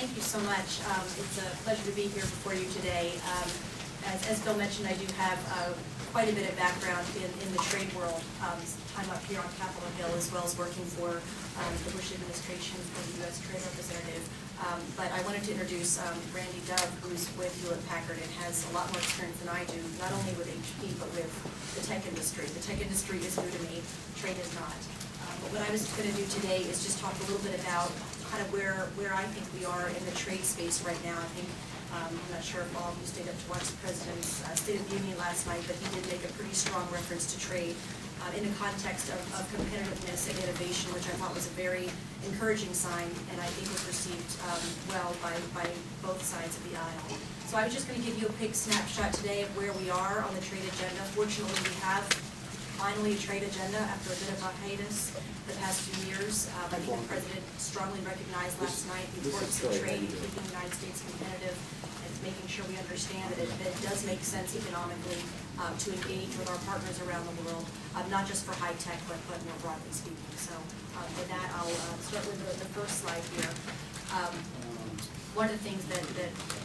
Thank you so much. It's a pleasure to be here before you today. As Bill mentioned, I do have quite a bit of background in the trade world. I'm up here on Capitol Hill as well as working for the Bush administration as a U.S. trade representative. But I wanted to introduce Randy Dove, who's with Hewlett-Packard and has a lot more experience than I do, not only with HP, but with the tech industry. The tech industry is new to me, trade is not. But what I was going to do today is just talk a little bit about kind of where I think we are in the trade space right now. I think, I'm not sure if all of you stayed up to watch the President's State of the Union last night, but he did make a pretty strong reference to trade in the context of competitiveness and innovation, which I thought was a very encouraging sign, and I think was received well by both sides of the aisle. So I was just going to give you a quick snapshot today of where we are on the trade agenda. Fortunately, we have finally a trade agenda after a bit of a hiatus the past few years. I think the President strongly recognized last night the importance of trade in keeping the United States competitive and making sure we understand that it does make sense economically to engage with our partners around the world, not just for high tech, but more broadly speaking. So with that, I'll start with the first slide here. One of the things that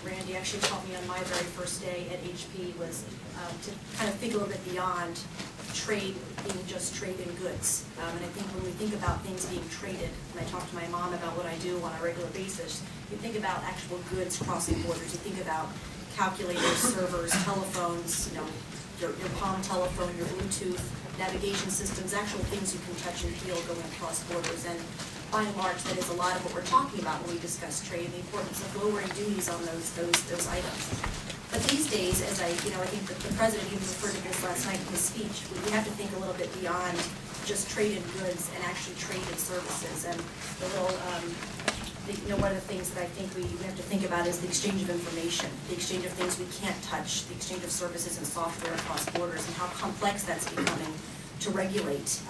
Randy actually taught me on my very first day at HP was to kind of think a little bit beyond trade being just trade in goods. And I think when we think about things being traded, and I talk to my mom about what I do on a regular basis, you think about actual goods crossing borders. You think about calculators, servers, telephones, your Palm telephone, your Bluetooth, navigation systems, actual things you can touch and feel going across borders. And by and large, that is a lot of what we're talking about when we discuss trade and the importance of lowering duties on those items. But these days, as I think that the President even referred to this last night in his speech, we have to think a little bit beyond just trade in goods and actually trade in services. And the little, one of the things that I think we have to think about is the exchange of information, the exchange of things we can't touch, the exchange of services and software across borders, and how complex that's becoming to regulate,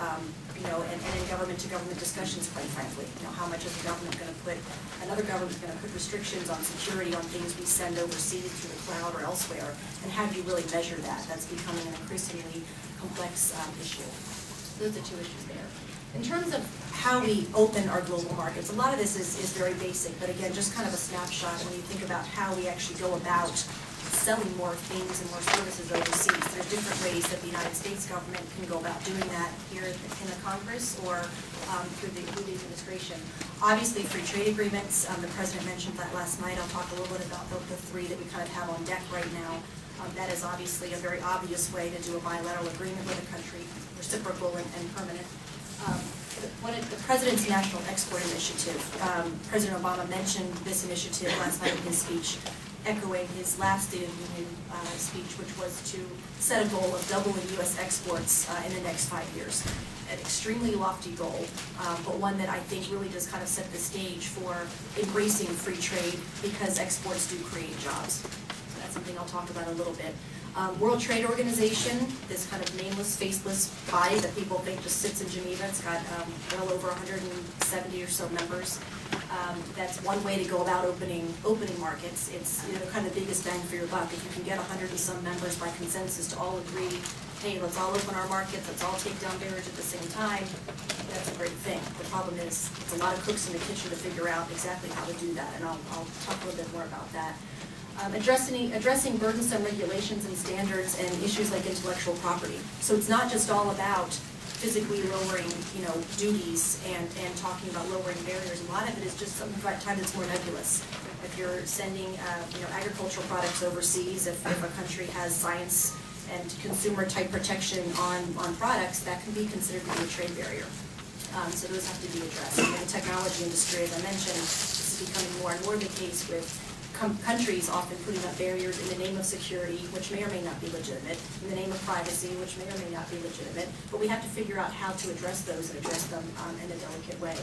and in government-to-government discussions, quite frankly. How much is the government going to put, another government going to put restrictions on security on things we send overseas through the cloud or elsewhere, and how do you really measure that? That's becoming an increasingly complex issue. Those are two issues there. In terms of how we open our global markets, a lot of this is very basic, but again, just kind of a snapshot when you think about how we actually go about selling more things and more services overseas. There's different ways that the United States government can go about doing that here in the Congress or through the administration. Obviously, free trade agreements, the President mentioned that last night. I'll talk a little bit about the three that we kind of have on deck right now. That is obviously a very obvious way to do a bilateral agreement with a country, reciprocal and permanent. The President's National Export Initiative, President Obama mentioned this initiative last night in his speech, echoing his last State of the Union speech, which was to set a goal of doubling U.S. exports in the next 5 years. An extremely lofty goal, but one that I think really does kind of set the stage for embracing free trade because exports do create jobs. So that's something I'll talk about a little bit. World Trade Organization, this kind of nameless, faceless body that people think just sits in Geneva. It's got well over 170 or so members. That's one way to go about opening markets. It's kind of the biggest bang for your buck. If you can get 100 and some members by consensus to all agree, hey, let's all open our markets, let's all take down barriers at the same time, that's a great thing. The problem is it's a lot of cooks in the kitchen to figure out exactly how to do that, and I'll talk a little bit more about that. Addressing burdensome regulations and standards and issues like intellectual property. So it's not just all about physically lowering, duties and talking about lowering barriers. A lot of it is just sometimes it's more nebulous. If you're sending, agricultural products overseas, if a country has science and consumer type protection on products, that can be considered to be a trade barrier. So those have to be addressed. In the technology industry, as I mentioned, this is becoming more and more the case with countries often putting up barriers in the name of security, which may or may not be legitimate, in the name of privacy, which may or may not be legitimate, but we have to figure out how to address those and address them in a delicate way.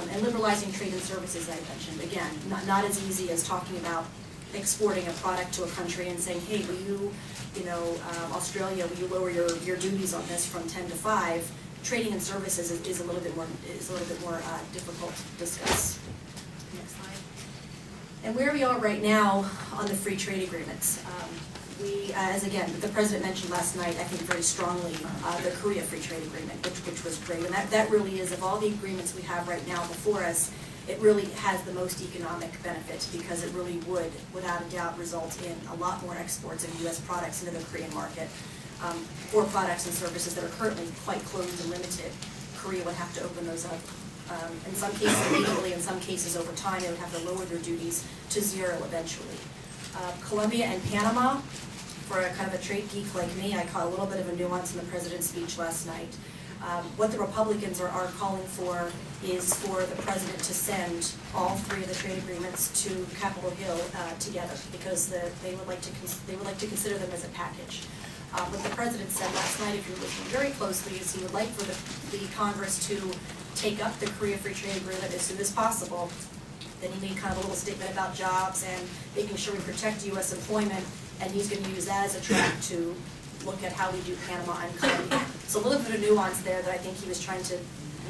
And liberalizing trade and services, I mentioned, again, not as easy as talking about exporting a product to a country and saying, hey, will you, Australia, will you lower your duties on this from 10 to 5? Trading and services is a little bit more difficult to discuss. Next slide. And where we are right now on the free trade agreements, as again, the President mentioned last night, I think very strongly, the Korea Free Trade Agreement, which was great. And that really is, of all the agreements we have right now before us, it really has the most economic benefit because it really would, without a doubt, result in a lot more exports of U.S. products into the Korean market. For products and services that are currently quite closed and limited, Korea would have to open those up. In some cases immediately, in some cases over time, they would have to lower their duties to zero eventually. Colombia and Panama, for a kind of a trade geek like me, I caught a little bit of a nuance in the president's speech last night. What the Republicans are calling for is for the president to send all three of the trade agreements to Capitol Hill together, because they would like to consider them as a package. What the president said last night, if you're listening very closely, is he would like for the Congress to take up the Korea Free Trade Agreement as soon as possible. Then he made kind of a little statement about jobs and making sure we protect U.S. employment, and he's going to use that as a track to look at how we do Panama and Colombia. So a little bit of nuance there that I think he was trying to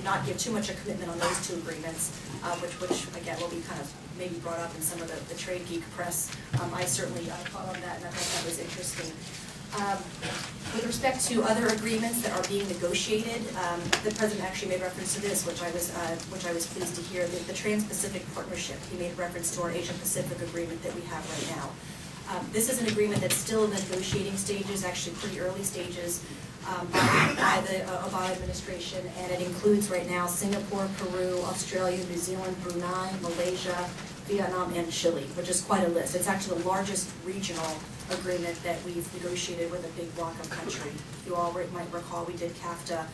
not give too much a commitment on those two agreements, which again will be kind of maybe brought up in some of the trade geek press. I certainly caught on that, and I thought that was interesting. With respect to other agreements that are being negotiated, the president actually made reference to this, which I was pleased to hear. The Trans-Pacific Partnership. He made reference to our Asia-Pacific agreement that we have right now. This is an agreement that's still in the negotiating stages, actually pretty early stages, by the Obama administration, and it includes right now Singapore, Peru, Australia, New Zealand, Brunei, Malaysia, Vietnam, and Chile, which is quite a list. It's actually the largest regional agreement that we've negotiated with a big block of country. You all might recall we did CAFTA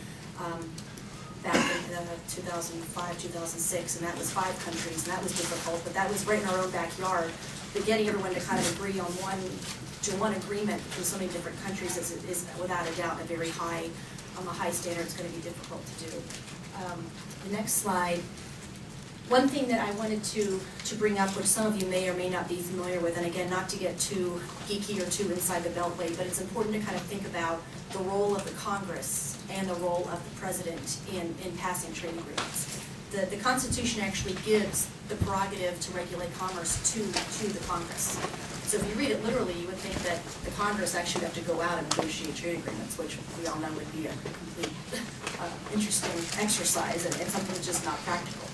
back in 2005, 2006, and that was 5 countries, and that was difficult, but that was right in our own backyard. But getting everyone to kind of agree on one agreement from so many different countries is without a doubt a very high standard. It's going to be difficult to do. The next slide. One thing that I wanted to bring up, which some of you may or may not be familiar with, and again, not to get too geeky or too inside the beltway, but it's important to kind of think about the role of the Congress and the role of the President in passing trade agreements. The Constitution actually gives the prerogative to regulate commerce to the Congress. So if you read it literally, you would think that the Congress actually would have to go out and negotiate trade agreements, which we all know would be a complete interesting exercise and something that's just not practical.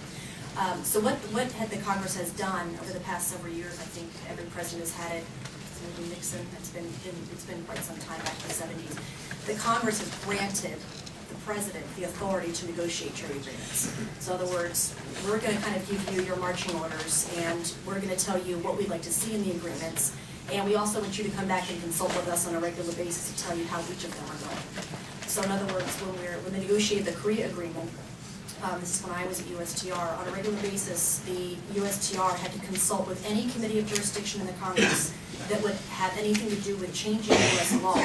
So what the Congress has done over the past several years, I think every president has had it, maybe Nixon, it's been quite some time, back in the 70s. The Congress has granted the president the authority to negotiate trade agreements. So in other words, we're going to kind of give you your marching orders, and we're going to tell you what we'd like to see in the agreements, and we also want you to come back and consult with us on a regular basis to tell you how each of them are going. So in other words, when they negotiated the Korea agreement, this is when I was at USTR, on a regular basis, the USTR had to consult with any committee of jurisdiction in the Congress that would have anything to do with changing U.S. law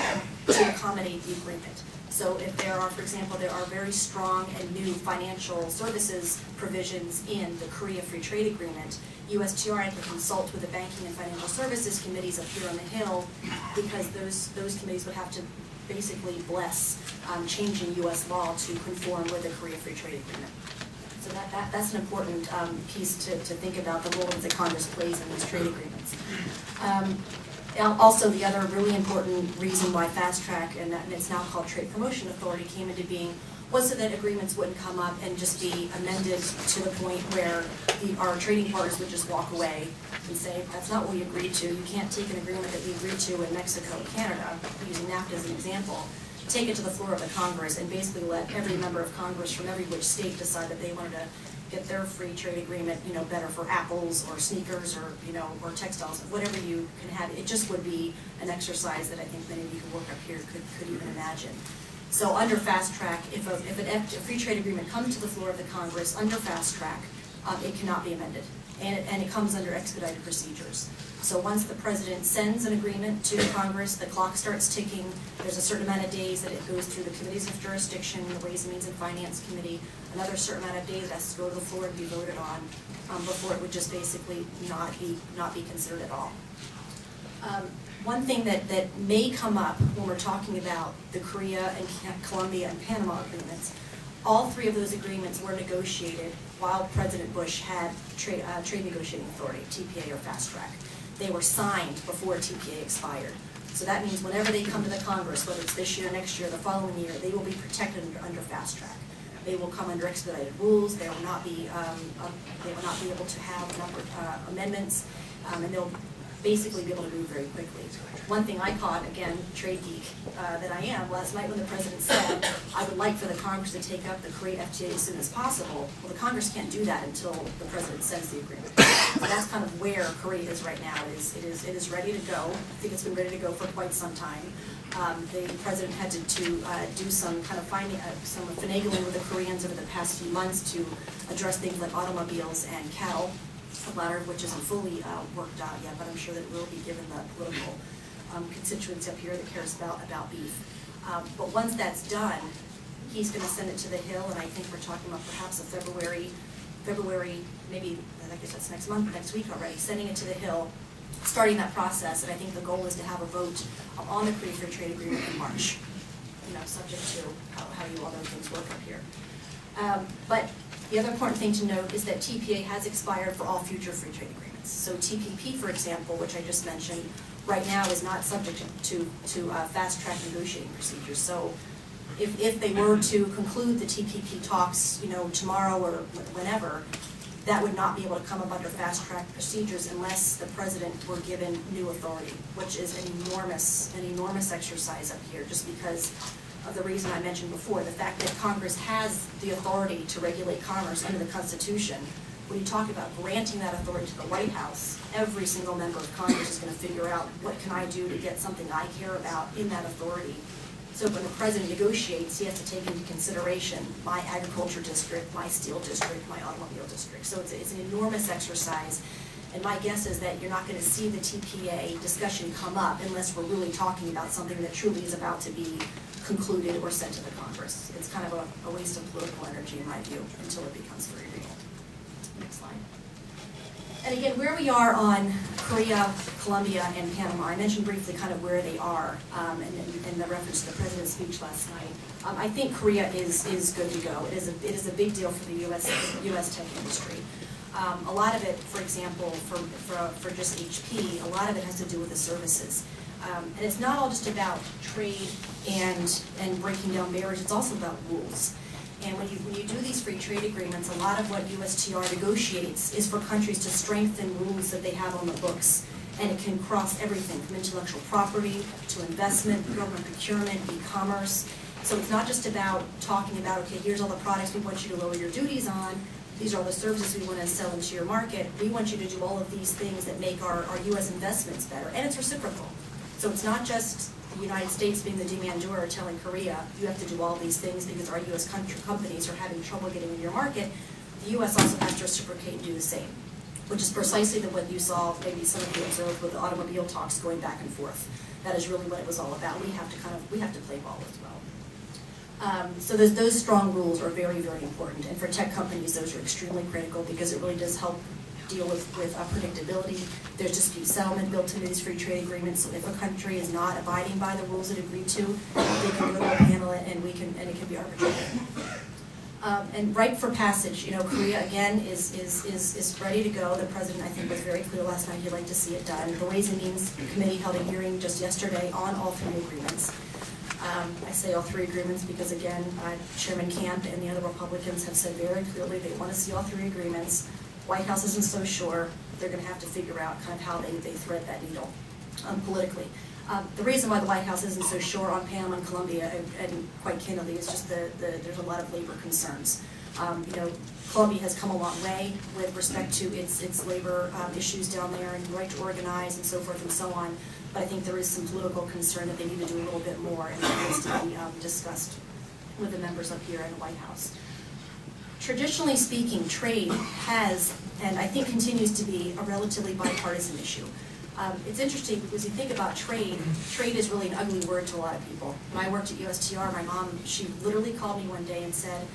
to accommodate the agreement. So if there are, for example, there are very strong and new financial services provisions in the Korea Free Trade Agreement, USTR had to consult with the banking and financial services committees up here on the Hill, because those committees would have to basically bless changing U.S. law to conform with the Korea Free Trade Agreement. So that's an important piece to think about, the role that the Congress plays in these trade agreements. Also, the other really important reason why Fast Track, and it's now called Trade Promotion Authority, came into being was so that agreements wouldn't come up and just be amended to the point where our trading partners would just walk away and say, that's not what we agreed to. You can't take an agreement that we agreed to in Mexico and Canada, using NAFTA as an example, take it to the floor of the Congress and basically let every member of Congress from every which state decide that they wanted to get their free trade agreement, better for apples or sneakers or, or textiles, whatever you can have. It just would be an exercise that I think many of you who work up here could even imagine. So under Fast Track, if a free trade agreement comes to the floor of the Congress under Fast Track, it cannot be amended, and it comes under expedited procedures. So once the president sends an agreement to Congress, the clock starts ticking. There's a certain amount of days that it goes through the committees of jurisdiction, the Ways and Means and Finance Committee. Another certain amount of days it has to go to the floor and be voted on before it would just basically not be considered at all. One thing that may come up when we're talking about the Korea and Colombia and Panama agreements, all three of those agreements were negotiated while President Bush had trade negotiating authority, TPA or Fast Track. They were signed before TPA expired. So that means whenever they come to the Congress, whether it's this year, next year, the following year, they will be protected under Fast Track. They will come under expedited rules. They will not be able to have amendments, and they'll basically be able to move very quickly. One thing I caught, again, trade geek that I am, last night when the president said, I would like for the Congress to take up the Korea FTA as soon as possible. Well, the Congress can't do that until the president sends the agreement. So that's kind of where Korea is right now. It is ready to go. I think it's been ready to go for quite some time. The president had to do some kind of some finagling with the Koreans over the past few months to address things like automobiles and cattle, the latter of which isn't fully worked out yet, but I'm sure that it will be given the political constituents up here that cares about beef. But once that's done, he's going to send it to the Hill, and I think we're talking about perhaps a February, maybe, I guess that's next week already, sending it to the Hill, starting that process, and I think the goal is to have a vote on the Korea Free Trade Agreement in March, subject to how you all know things work up here. But the other important thing to note is that TPA has expired for all future free trade agreements. So TPP, for example, which I just mentioned, right now is not subject to fast-track negotiating procedures. So if they were to conclude the TPP talks, tomorrow or whenever, that would not be able to come up under fast-track procedures unless the president were given new authority, which is an enormous exercise up here, just because of the reason I mentioned before, the fact that Congress has the authority to regulate commerce under the Constitution. When you talk about granting that authority to the White House, every single member of Congress is going to figure out, what can I do to get something I care about in that authority? So when the president negotiates, he has to take into consideration my agriculture district, my steel district, my automobile district. So it's an enormous exercise. And my guess is that you're not going to see the TPA discussion come up unless we're really talking about something that truly is about to be concluded or sent to the Congress. It's kind of a waste of political energy, in my view, until it becomes very real. Next slide. And again, where we are on Korea, Colombia, and Panama, I mentioned briefly kind of where they are in the reference to the president's speech last night. I think Korea is good to go. It is a big deal for the U.S. tech industry. A lot of it, for example, for just HP, a lot of it has to do with the services. And it's not all just about trade and breaking down barriers, it's also about rules. And when you do these free trade agreements, a lot of what USTR negotiates is for countries to strengthen rules that they have on the books. And it can cross everything from intellectual property to investment, government procurement, e-commerce. So it's not just about talking about, okay, here's all the products we want you to lower your duties on, these are all the services we want to sell into your market. We want you to do all of these things that make our U.S. investments better. And it's reciprocal. So it's not just the United States being the demandeur telling Korea, you have to do all these things because our U.S. companies are having trouble getting in your market. The U.S. also has to reciprocate and do the same, which is precisely what you saw, maybe some of you observed with the automobile talks going back and forth. That is really what it was all about. We have to play ball as well. So those strong rules are very, very important. And for tech companies, those are extremely critical because it really does help deal with predictability. There's dispute settlement built into these free trade agreements. So if a country is not abiding by the rules it agreed to, they can go to a panel and it can be arbitrated. And ripe for passage. Korea again is ready to go. The president, I think, was very clear last night. He'd like to see it done. The Ways and Means Committee held a hearing just yesterday on all three agreements. I say all three agreements because, again, Chairman Camp and the other Republicans have said very clearly they want to see all three agreements. White House isn't so sure. They're going to have to figure out kind of how they thread that needle politically. The reason why the White House isn't so sure on Panama and Colombia, and quite candidly, is just there's a lot of labor concerns. Colombia has come a long way with respect to its labor issues down there and right to organize and so forth and so on. But I think there is some political concern that they need to do a little bit more, and that needs to be discussed with the members up here in the White House. Traditionally speaking, trade has, and I think continues to be, a relatively bipartisan issue. It's interesting because you think about trade is really an ugly word to a lot of people. When I worked at USTR, my mom, she literally called me one day and said,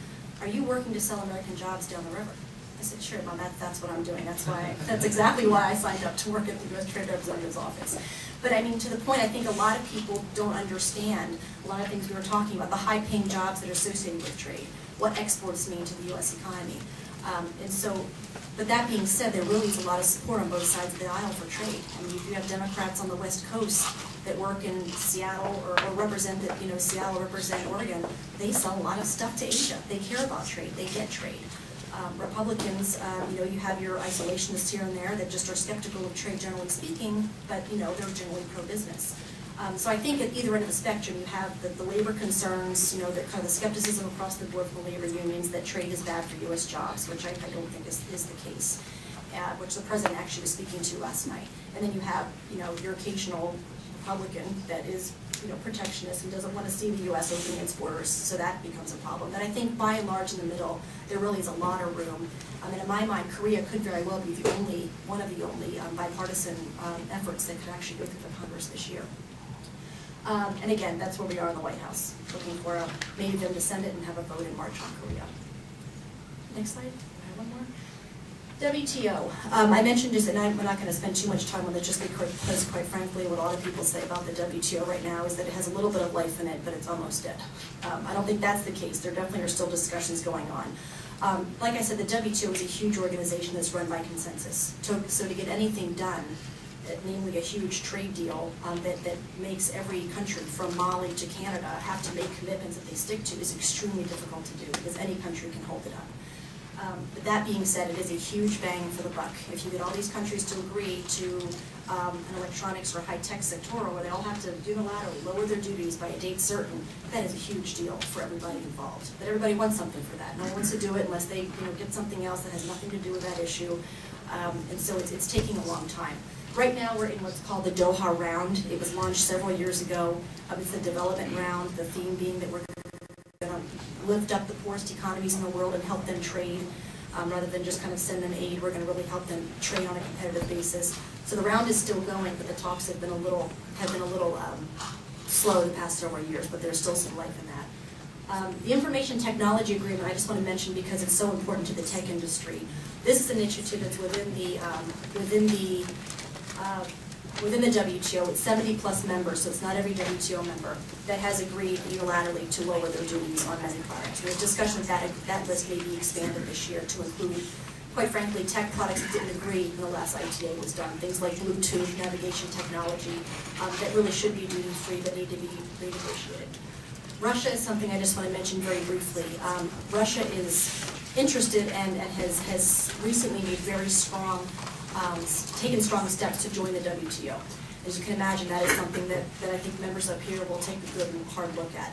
"Are you working to sell American jobs down the river?" I said, "Sure, Mom, that's what I'm doing. That's exactly why I signed up to work at the U.S. Trade Representative's office." But I mean, to the point, I think a lot of people don't understand a lot of things we were talking about, the high-paying jobs that are associated with trade, what exports mean to the U.S. economy. And so, but that being said, there really is a lot of support on both sides of the aisle for trade. I mean, if you have Democrats on the West Coast that work in Seattle or represent, Seattle represent Oregon, they sell a lot of stuff to Asia. They care about trade. They get trade. Republicans, you have your isolationists here and there that just are skeptical of trade, generally speaking, but they're generally pro-business. So I think at either end of the spectrum, you have the labor concerns, the kind of the skepticism across the board from the labor unions that trade is bad for U.S. jobs, which I don't think is the case, which the president actually was speaking to last night. And then you have, your occasional Republican that is, protectionist and doesn't want to see the U.S. opening its borders, so that becomes a problem. But I think by and large in the middle, there really is a lot of room. And in my mind, Korea could very well be one of the only bipartisan efforts that could actually go through the Congress this year. And again, that's where we are in the White House, looking for maybe them to send it and have a vote in March on Korea. Next slide. I have one more. WTO. I mentioned this, and I'm not going to spend too much time on it just because, quite frankly, what a lot of people say about the WTO right now is that it has a little bit of life in it, but it's almost dead. I don't think that's the case. There definitely are still discussions going on. Like I said, the WTO is a huge organization that's run by consensus. So to get anything done, namely a huge trade deal that makes every country from Mali to Canada have to make commitments that they stick to is extremely difficult to do because any country can hold it up. But that being said, it is a huge bang for the buck. If you get all these countries to agree to an electronics or high-tech sectoral where they all have to unilaterally lower their duties by a date certain, that is a huge deal for everybody involved. But everybody wants something for that. No one wants to do it unless they get something else that has nothing to do with that issue. And so it's taking a long time. Right now we're in what's called the Doha round. It was launched several years ago. It's the development round, the theme being that we're going to lift up the poorest economies in the world and help them trade. Rather than just kind of send them aid, we're going to really help them trade on a competitive basis. So the round is still going, but the talks have been a little slow the past several years, but there's still some life in that. The Information Technology Agreement, I just want to mention because it's so important to the tech industry. This is an initiative that's within the WTO. It's 70+ members, so it's not every WTO member that has agreed unilaterally to lower their duties on many products. There's discussion that list may be expanded this year to include, quite frankly, tech products that didn't agree when the last ITA was done. Things like Bluetooth, navigation technology that really should be duty-free but need to be renegotiated. Russia is something I just want to mention very briefly. Russia is interested and has recently made very strong taken strong steps to join the WTO. As you can imagine, that is something that I think members up here will take a good and hard look at.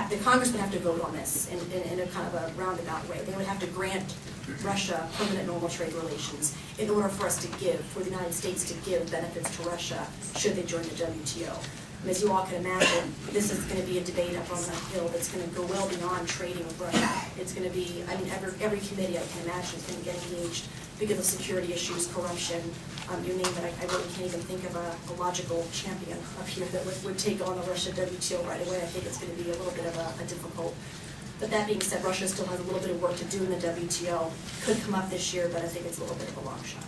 The Congress would have to vote on this in a kind of a roundabout way. They would have to grant Russia permanent normal trade relations in order for the United States to give benefits to Russia should they join the WTO. And as you all can imagine, this is going to be a debate up on the Hill that's going to go well beyond trading with Russia. It's going to be, every committee I can imagine is going to get engaged because of security issues, corruption, you name it. I really can't even think of a logical champion up here that would take on the Russia WTO right away. I think it's going to be a little bit of a difficult. But that being said, Russia still has a little bit of work to do in the WTO. Could come up this year, but I think it's a little bit of a long shot.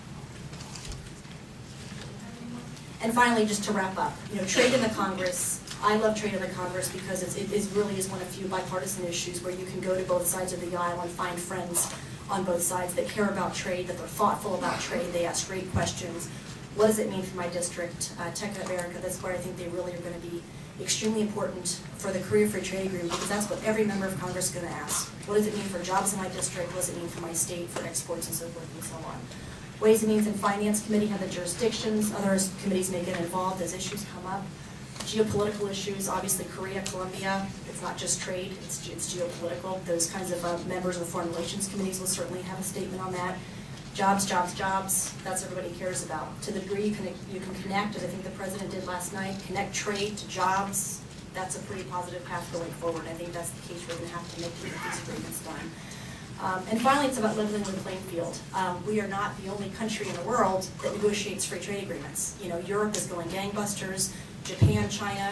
And finally, just to wrap up, trade in the Congress. I love trade in the Congress because it really is one of few bipartisan issues where you can go to both sides of the aisle and find friends on both sides that care about trade, that they're thoughtful about trade, they ask great questions. What does it mean for my district? TechAmerica, that's where I think they really are going to be extremely important for the Korea Free Trade Agreement because that's what every member of Congress is going to ask. What does it mean for jobs in my district? What does it mean for my state, for exports and so forth and so on? Ways and Means and Finance Committee have the jurisdictions. Other committees may get involved as issues come up. Geopolitical issues, obviously Korea, Colombia, it's not just trade, it's geopolitical. Those kinds of members of the Foreign Relations Committees will certainly have a statement on that. Jobs, jobs, jobs, that's what everybody cares about. To the degree you can connect, as I think the President did last night, connect trade to jobs, that's a pretty positive path going forward. I think that's the case we're going to have to make to get these agreements done. And finally, it's about leveling the playing field. We are not the only country in the world that negotiates free trade agreements. Europe is going gangbusters, Japan, China,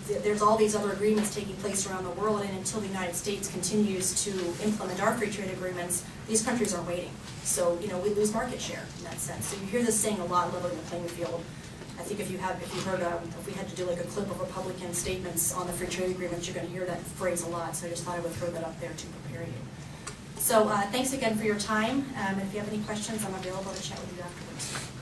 there's all these other agreements taking place around the world, and until the United States continues to implement our free trade agreements, these countries are waiting. So, we lose market share in that sense. So you hear this saying a lot, leveling the playing field. I think if we had to do like a clip of Republican statements on the free trade agreements, you're going to hear that phrase a lot. So I just thought I would throw that up there to prepare you. So thanks again for your time, and if you have any questions, I'm available to chat with you afterwards.